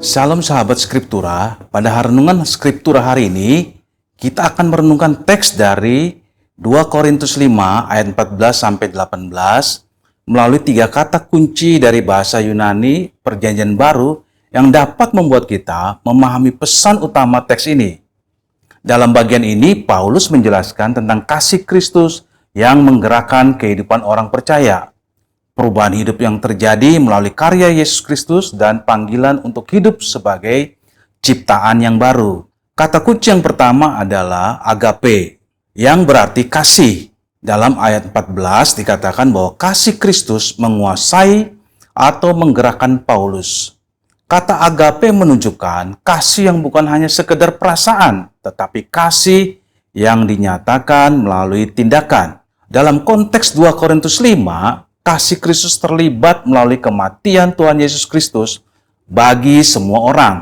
Salam sahabat Skriptura, pada renungan Skriptura hari ini, kita akan merenungkan teks dari 2 Korintus 5 ayat 14-18 melalui 3 kata kunci dari bahasa Yunani Perjanjian Baru yang dapat membuat kita memahami pesan utama teks ini. Dalam bagian ini, Paulus menjelaskan tentang kasih Kristus yang menggerakkan kehidupan orang percaya. Perubahan hidup yang terjadi melalui karya Yesus Kristus dan panggilan untuk hidup sebagai ciptaan yang baru. Kata kunci yang pertama adalah agape, yang berarti kasih. Dalam ayat 14 dikatakan bahwa kasih Kristus menguasai atau menggerakkan Paulus. Kata agape menunjukkan kasih yang bukan hanya sekedar perasaan, tetapi kasih yang dinyatakan melalui tindakan. Dalam konteks 2 Korintus 5, kasih Kristus terlibat melalui kematian Tuhan Yesus Kristus bagi semua orang.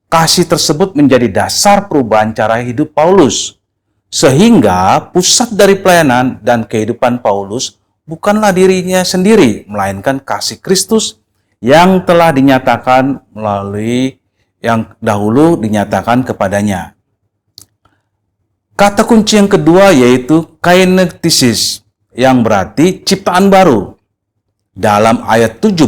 Kasih tersebut menjadi dasar perubahan cara hidup Paulus. Sehingga pusat dari pelayanan dan kehidupan Paulus bukanlah dirinya sendiri, melainkan kasih Kristus yang telah dinyatakan melalui yang dahulu dinyatakan kepadanya. Kata kunci yang kedua yaitu kainektisis, yang berarti ciptaan baru. Dalam ayat 17,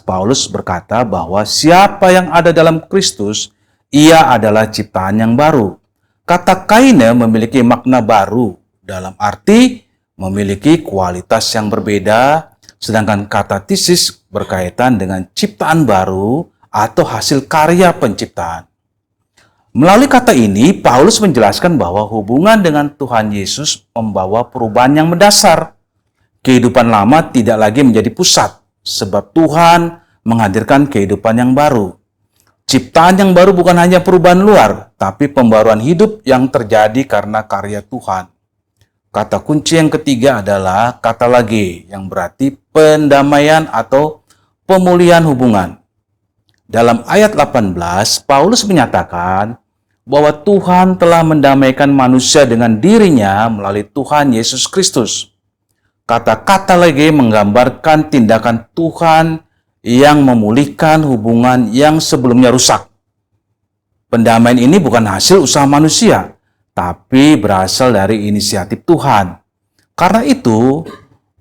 Paulus berkata bahwa siapa yang ada dalam Kristus, ia adalah ciptaan yang baru. Kata kaine memiliki makna baru, dalam arti memiliki kualitas yang berbeda, sedangkan kata tisis berkaitan dengan ciptaan baru atau hasil karya penciptaan. Melalui kata ini, Paulus menjelaskan bahwa hubungan dengan Tuhan Yesus membawa perubahan yang mendasar. Kehidupan lama tidak lagi menjadi pusat, sebab Tuhan menghadirkan kehidupan yang baru. Ciptaan yang baru bukan hanya perubahan luar, tapi pembaruan hidup yang terjadi karena karya Tuhan. Kata kunci yang ketiga adalah kata lage, yang berarti pendamaian atau pemulihan hubungan. Dalam ayat 18, Paulus menyatakan bahwa Tuhan telah mendamaikan manusia dengan dirinya melalui Tuhan Yesus Kristus. Kata-kata lagi menggambarkan tindakan Tuhan yang memulihkan hubungan yang sebelumnya rusak. Pendamaian ini bukan hasil usaha manusia, tapi berasal dari inisiatif Tuhan. Karena itu,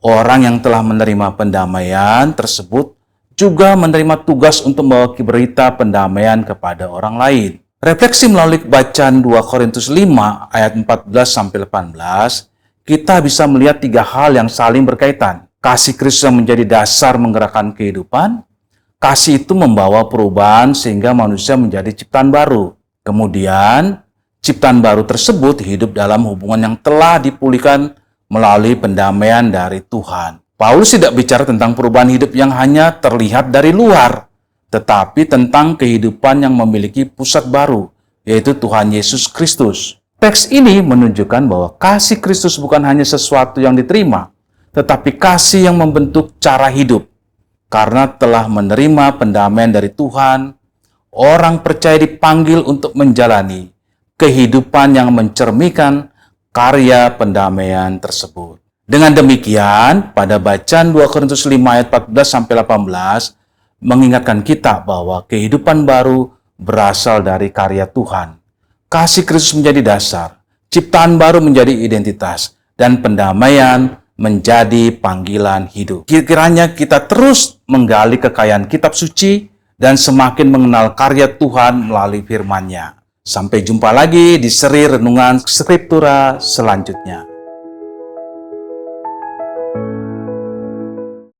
orang yang telah menerima pendamaian tersebut juga menerima tugas untuk membawa berita pendamaian kepada orang lain. Refleksi melalui bacaan 2 Korintus 5 ayat 14-18, kita bisa melihat 3 hal yang saling berkaitan. Kasih Kristus yang menjadi dasar menggerakkan kehidupan. Kasih itu membawa perubahan sehingga manusia menjadi ciptaan baru. Kemudian, ciptaan baru tersebut hidup dalam hubungan yang telah dipulihkan melalui pendamaian dari Tuhan. Paulus tidak bicara tentang perubahan hidup yang hanya terlihat dari luar, tetapi tentang kehidupan yang memiliki pusat baru, yaitu Tuhan Yesus Kristus. Teks ini menunjukkan bahwa kasih Kristus bukan hanya sesuatu yang diterima, tetapi kasih yang membentuk cara hidup. Karena telah menerima pendamaian dari Tuhan, orang percaya dipanggil untuk menjalani kehidupan yang mencerminkan karya pendamaian tersebut. Dengan demikian, pada bacaan 2 Korintus 5 ayat 14-18 mengingatkan kita bahwa kehidupan baru berasal dari karya Tuhan. Kasih Kristus menjadi dasar, ciptaan baru menjadi identitas, dan pendamaian menjadi panggilan hidup. Kiranya kita terus menggali kekayaan kitab suci dan semakin mengenal karya Tuhan melalui firman-Nya. Sampai jumpa lagi di seri renungan Skriptura selanjutnya.